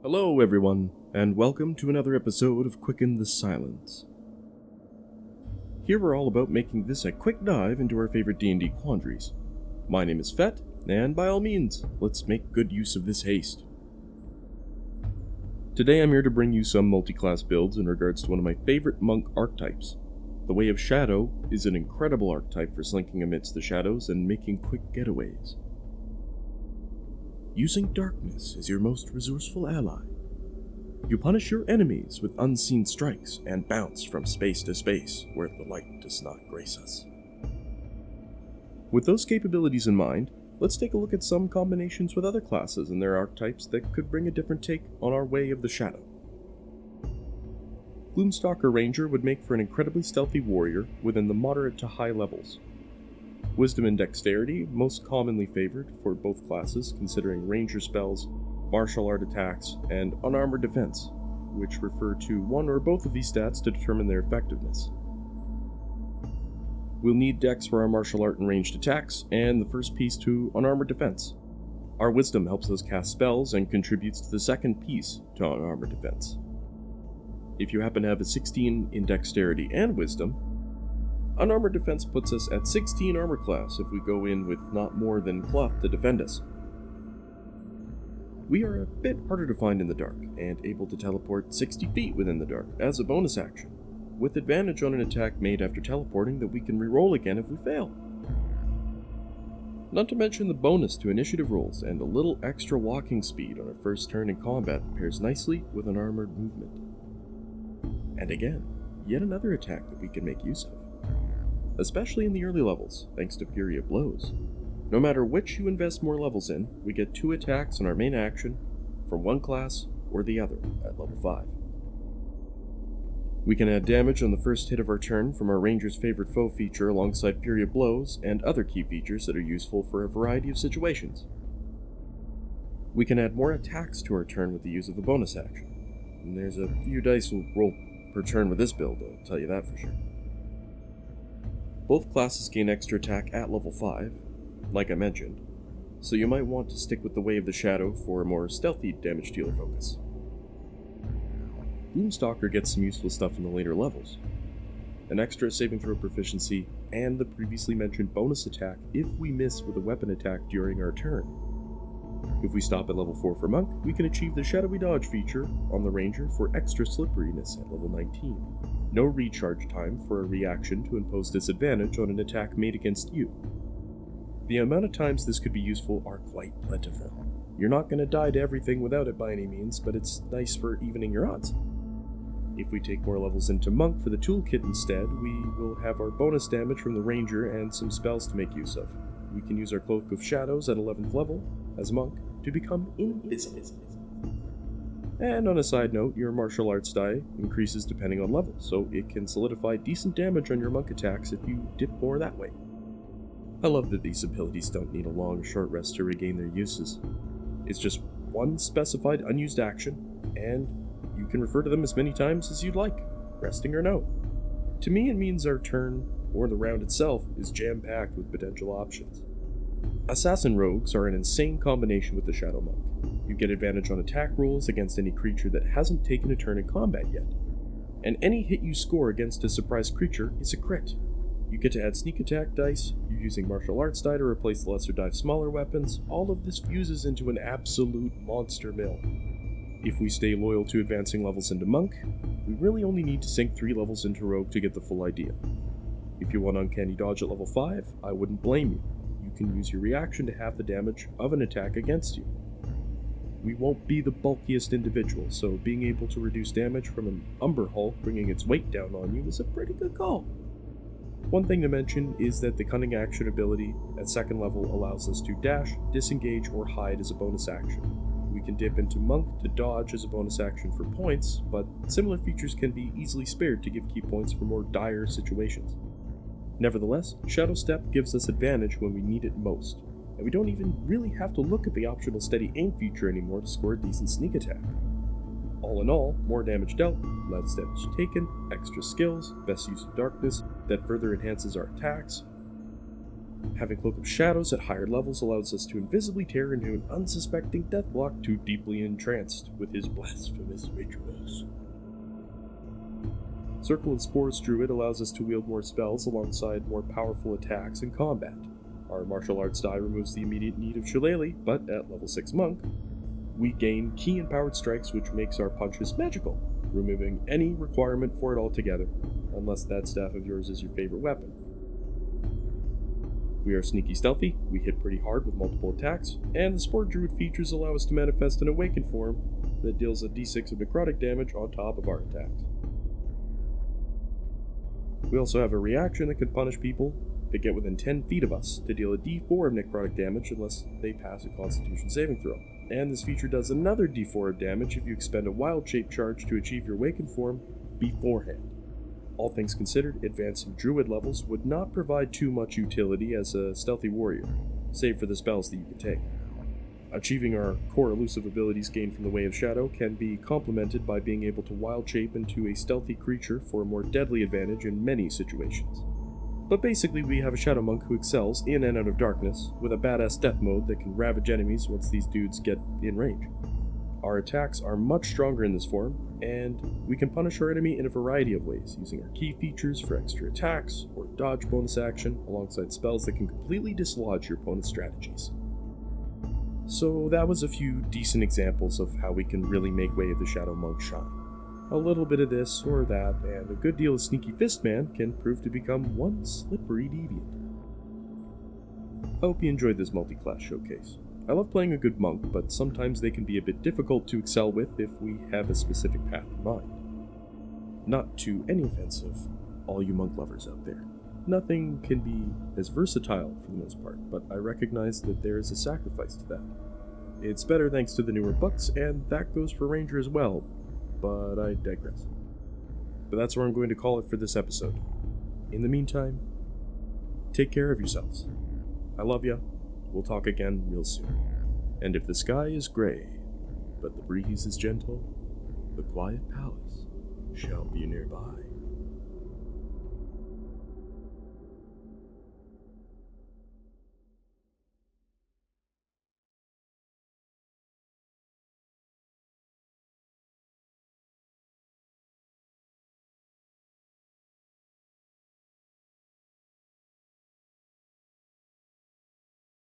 Hello everyone, and welcome to another episode of Quicken the Silence. Here we're all about making this a quick dive into our favorite D&D quandaries. My name is Fet, and by all means, let's make good use of this haste. Today I'm here to bring you some multi-class builds in regards to one of my favorite monk archetypes. The Way of Shadow is an incredible archetype for slinking amidst the shadows and making quick getaways. Using darkness as your most resourceful ally, you punish your enemies with unseen strikes and bounce from space to space where the light does not grace us. With those capabilities in mind, let's take a look at some combinations with other classes and their archetypes that could bring a different take on our Way of the Shadow. Gloomstalker Ranger would make for an incredibly stealthy warrior within the moderate to high levels. Wisdom and Dexterity, most commonly favored for both classes, considering ranger spells, martial art attacks, and unarmored defense, which refer to one or both of these stats to determine their effectiveness. We'll need Dex for our martial art and ranged attacks, and the first piece to unarmored defense. Our Wisdom helps us cast spells and contributes to the second piece to unarmored defense. If you happen to have a 16 in Dexterity and Wisdom, unarmored defense puts us at 16 armor class if we go in with not more than cloth to defend us. We are a bit harder to find in the dark, and able to teleport 60 feet within the dark as a bonus action, with advantage on an attack made after teleporting that we can reroll again if we fail. Not to mention the bonus to initiative rolls and a little extra walking speed on our first turn in combat that pairs nicely with an armored movement. And again, yet another attack that we can make use of. Especially in the early levels, thanks to Fury of Blows. No matter which you invest more levels in, we get 2 attacks on our main action from one class or the other at level 5. We can add damage on the first hit of our turn from our Ranger's favorite foe feature alongside Fury of Blows and other key features that are useful for a variety of situations. We can add more attacks to our turn with the use of the bonus action. And there's a few dice we'll roll per turn with this build, I'll tell you that for sure. Both classes gain extra attack at level 5, like I mentioned, so you might want to stick with the Way of the Shadow for a more stealthy damage dealer focus. Gloomstalker gets some useful stuff in the later levels. An extra saving throw proficiency, and the previously mentioned bonus attack if we miss with a weapon attack during our turn. If we stop at level 4 for Monk, we can achieve the Shadowy Dodge feature on the Ranger for extra slipperiness at level 19. No recharge time for a reaction to impose disadvantage on an attack made against you. The amount of times this could be useful are quite plentiful. You're not going to die to everything without it by any means, but it's nice for evening your odds. If we take more levels into Monk for the toolkit instead, we will have our bonus damage from the Ranger and some spells to make use of. We can use our Cloak of Shadows at 11th level, as a monk, to become invisible. And on a side note, your martial arts die increases depending on level, so it can solidify decent damage on your monk attacks if you dip more that way. I love that these abilities don't need a long short rest to regain their uses. It's just one specified unused action, and you can refer to them as many times as you'd like, resting or no. To me, it means our turn, or the round itself, is jam-packed with potential options. Assassin Rogues are an insane combination with the Shadow Monk. You get advantage on attack rolls against any creature that hasn't taken a turn in combat yet. And any hit you score against a surprise creature is a crit. You get to add sneak attack dice, you're using martial arts die to replace the lesser die of smaller weapons. All of this fuses into an absolute monster mill. If we stay loyal to advancing levels into Monk, we really only need to sink 3 levels into Rogue to get the full idea. If you want Uncanny Dodge at level 5, I wouldn't blame you. You can use your reaction to halve the damage of an attack against you. We won't be the bulkiest individual, so being able to reduce damage from an Umber Hulk bringing its weight down on you is a pretty good call. One thing to mention is that the Cunning Action ability at 2nd level allows us to dash, disengage, or hide as a bonus action. We can dip into Monk to dodge as a bonus action for points, but similar features can be easily spared to give key points for more dire situations. Nevertheless, Shadow Step gives us advantage when we need it most, and we don't even really have to look at the optional steady aim feature anymore to score a decent sneak attack. All in all, more damage dealt, less damage taken, extra skills, best use of darkness that further enhances our attacks. Having Cloak of Shadows at higher levels allows us to invisibly tear into an unsuspecting deathblock too deeply entranced with his blasphemous rituals. Circle and Spores Druid allows us to wield more spells alongside more powerful attacks in combat. Our martial arts die removes the immediate need of Shillelagh, but at level 6 Monk, we gain Key Empowered Strikes, which makes our punches magical, removing any requirement for it altogether, unless that staff of yours is your favorite weapon. We are sneaky stealthy, we hit pretty hard with multiple attacks, and the Spore Druid features allow us to manifest an awakened form that deals a d6 of necrotic damage on top of our attacks. We also have a reaction that can punish people that get within 10 feet of us to deal a d4 of necrotic damage unless they pass a Constitution saving throw. And this feature does another d4 of damage if you expend a wild shape charge to achieve your awakened form beforehand. All things considered, advancing Druid levels would not provide too much utility as a stealthy warrior, save for the spells that you can take. Achieving our core elusive abilities gained from the Way of Shadow can be complemented by being able to wild shape into a stealthy creature for a more deadly advantage in many situations. But basically we have a Shadow Monk who excels in and out of darkness, with a badass death mode that can ravage enemies once these dudes get in range. Our attacks are much stronger in this form, and we can punish our enemy in a variety of ways, using our key features for extra attacks, or dodge bonus action, alongside spells that can completely dislodge your opponent's strategies. So that was a few decent examples of how we can really make Way of the Shadow Monk shine. A little bit of this or that, and a good deal of Sneaky Fistman can prove to become one slippery deviant. I hope you enjoyed this multi-class showcase. I love playing a good monk, but sometimes they can be a bit difficult to excel with if we have a specific path in mind. Not to any offense of all you monk lovers out there. Nothing can be as versatile for the most part, but I recognize that there is a sacrifice to that. It's better thanks to the newer books, and that goes for Ranger as well, but I digress. But that's where I'm going to call it for this episode. In the meantime, take care of yourselves. I love ya. We'll talk again real soon. And if the sky is gray, but the breeze is gentle, the quiet palace shall be nearby.